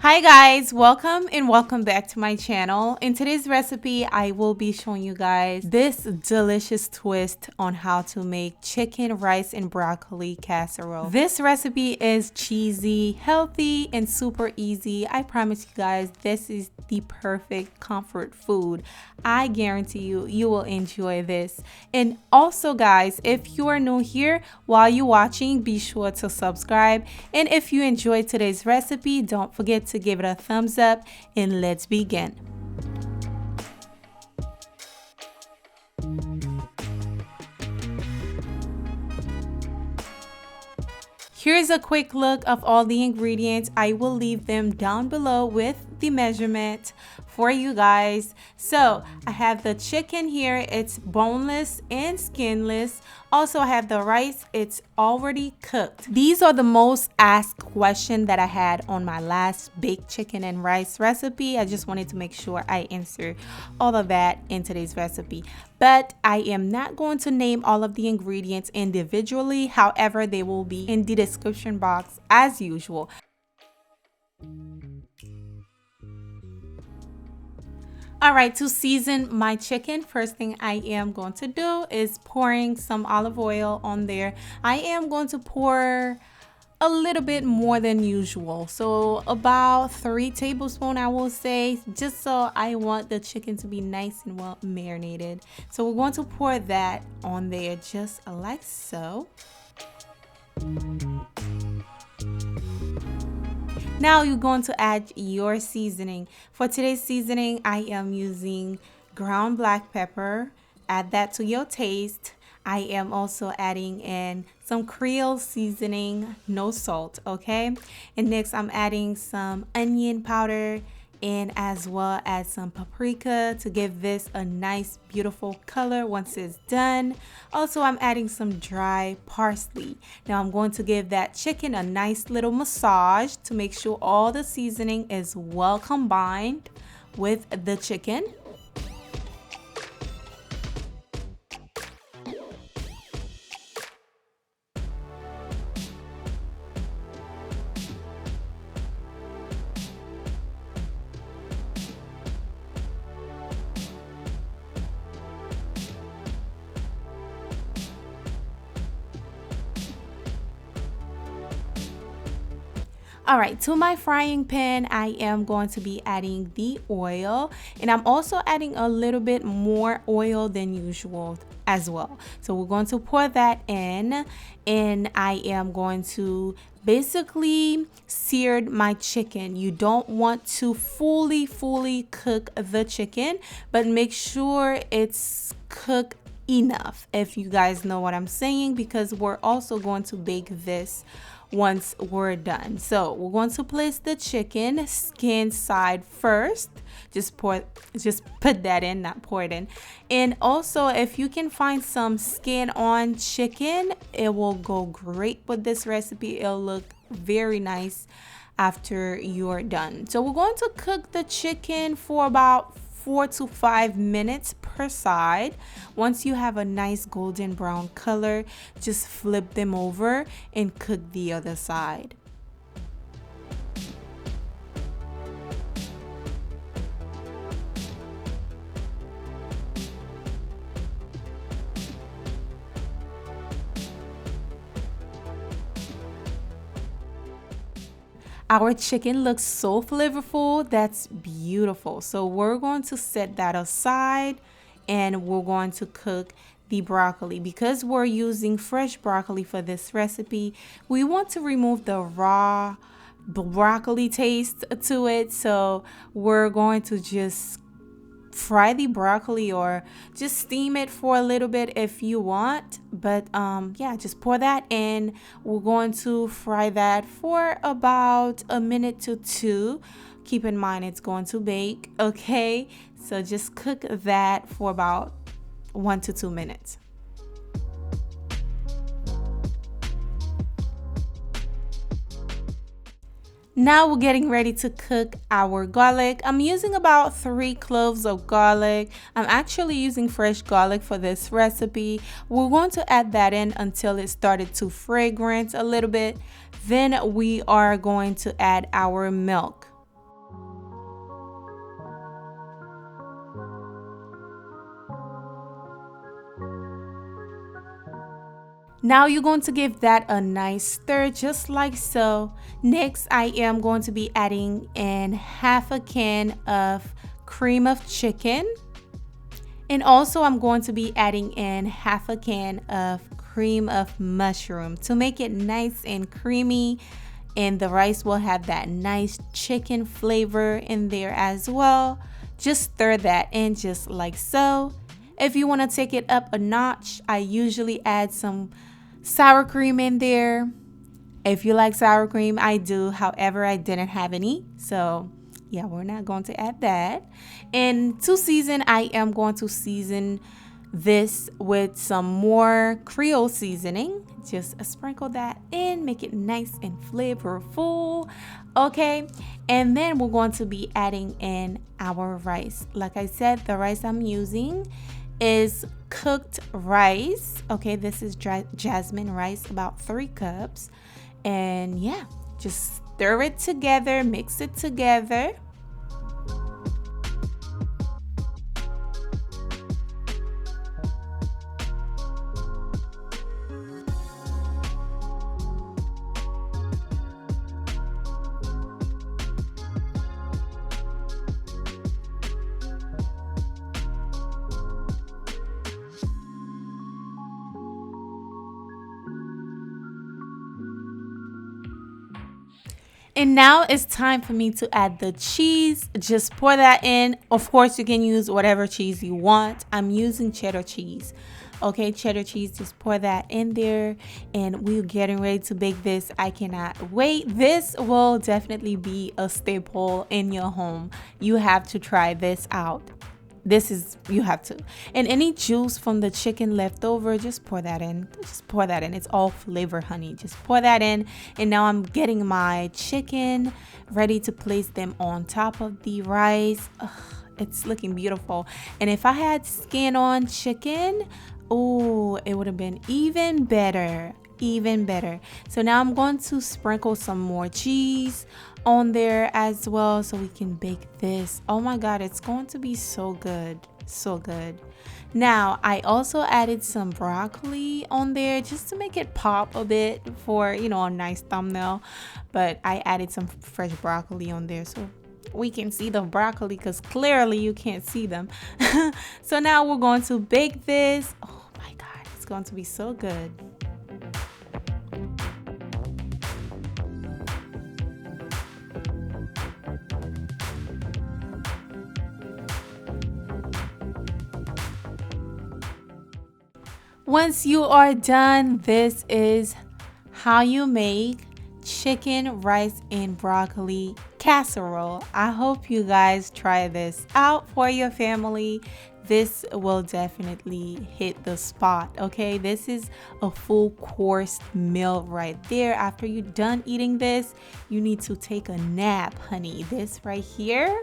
Hi guys, welcome and welcome back to my channel. In today's recipe, I will be showing you guys this delicious twist on how to make chicken, rice, and broccoli casserole. This recipe is cheesy, healthy, and super easy. I promise you guys, this is the perfect comfort food. I guarantee you will enjoy this. And also guys, if you are new here, while you're watching, be sure to subscribe. And if you enjoyed today's recipe, don't forget to give it a thumbs up, and let's begin. Here's a quick look of all the ingredients. I will leave them down below with the measurement for you guys. So I have the chicken here, it's boneless and skinless. Also I have the rice, it's already cooked. These are the most asked questions that I had on my last baked chicken and rice recipe. I just wanted to make sure I answer all of that in today's recipe. But I am not going to name all of the ingredients individually. However, they will be in the description box as usual. Alright, to season my chicken, first thing I am going to do is pouring some olive oil on there. I am going to pour a little bit more than usual, so about 3 tablespoons I will say, just so I want the chicken to be nice and well marinated. So we're going to pour that on there just like so. Now you're going to add your seasoning. For today's seasoning, I am using ground black pepper. Add that to your taste. I am also adding in some Creole seasoning, no salt, okay? And next I'm adding some onion powder and as well as some paprika to give this a nice beautiful color once it's done. Also I'm adding some dry parsley. Now I'm going to give that chicken a nice little massage to make sure all the seasoning is well combined with the chicken. All right, to my frying pan, I am going to be adding the oil, and I'm also adding a little bit more oil than usual as well. So we're going to pour that in, and I am going to basically sear my chicken. You don't want to fully cook the chicken, but make sure it's cooked enough, if you guys know what I'm saying, because we're also going to bake this once we're done. So we're going to place the chicken skin side first. Just put that in, not pour it in. And also if you can find some skin on chicken, it will go great with this recipe. It'll look very nice after you're done. So we're going to cook the chicken for about 4 to 5 minutes per side. Once you have a nice golden brown color, just flip them over and cook the other side. Our chicken looks so flavorful. That's beautiful. So we're going to set that aside and we're going to cook the broccoli. Because we're using fresh broccoli for this recipe, we want to remove the raw broccoli taste to it. So we're going to just fry the broccoli or just steam it for a little bit if you want, but yeah, just pour that in. We're going to fry that for about a minute to 2. Keep in mind it's going to bake, okay? So just cook that for about 1 to 2 minutes. Now we're getting ready to cook our garlic. I'm using about 3 cloves of garlic. I'm actually using fresh garlic for this recipe. We're going to add that in until it started to fragrance a little bit. Then we are going to add our milk. Now you're going to give that a nice stir just like so. Next, I am going to be adding in half a can of cream of chicken. And also I'm going to be adding in half a can of cream of mushroom to make it nice and creamy. And the rice will have that nice chicken flavor in there as well. Just stir that in just like so. If you want to take it up a notch, I usually add some sour cream in there. If you like sour cream, I do. However, I didn't have any. So yeah, we're not going to add that. And to season, I am going to season this with some more Creole seasoning. Just sprinkle that in, make it nice and flavorful. Okay, and then we're going to be adding in our rice. Like I said, the rice I'm using is cooked rice. Okay, this is jasmine rice, about 3 cups. And yeah, just stir it together, mix it together. And now it's time for me to add the cheese. Just pour that in. Of course, you can use whatever cheese you want. I'm using cheddar cheese. Okay, cheddar cheese, just pour that in there. And we're getting ready to bake this. I cannot wait. This will definitely be a staple in your home. You have to try this out. You have to. And any juice from the chicken left over, just pour that in. Just pour that in. It's all flavor, honey. Just pour that in. And now I'm getting my chicken ready to place them on top of the rice. Ugh, it's looking beautiful. And if I had skin on chicken, oh, it would have been even better. Even better. So now I'm going to sprinkle some more cheese on there as well so we can bake this. Oh my god, it's going to be so good. So good. Now I also added some broccoli on there just to make it pop a bit for, you know, a nice thumbnail. But I added some fresh broccoli on there so we can see the broccoli, because clearly you can't see them. So now we're going to bake this. Oh my god, it's going to be so good. Once you are done, this is how you make chicken, rice, and broccoli casserole. I hope you guys try this out for your family. This will definitely hit the spot, okay? This is a full course meal right there. After you're done eating this, you need to take a nap, honey. This right here,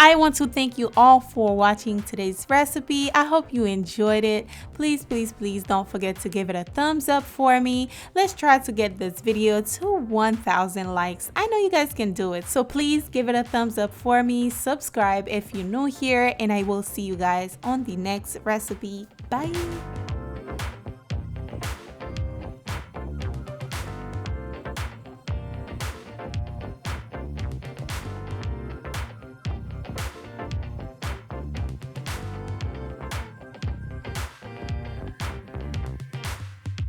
I want to thank you all for watching today's recipe. I hope you enjoyed it. Please, please, please don't forget to give it a thumbs up for me. Let's try to get this video to 1,000 likes. I know you guys can do it. So please give it a thumbs up for me. Subscribe if you're new here, and I will see you guys on the next recipe. Bye.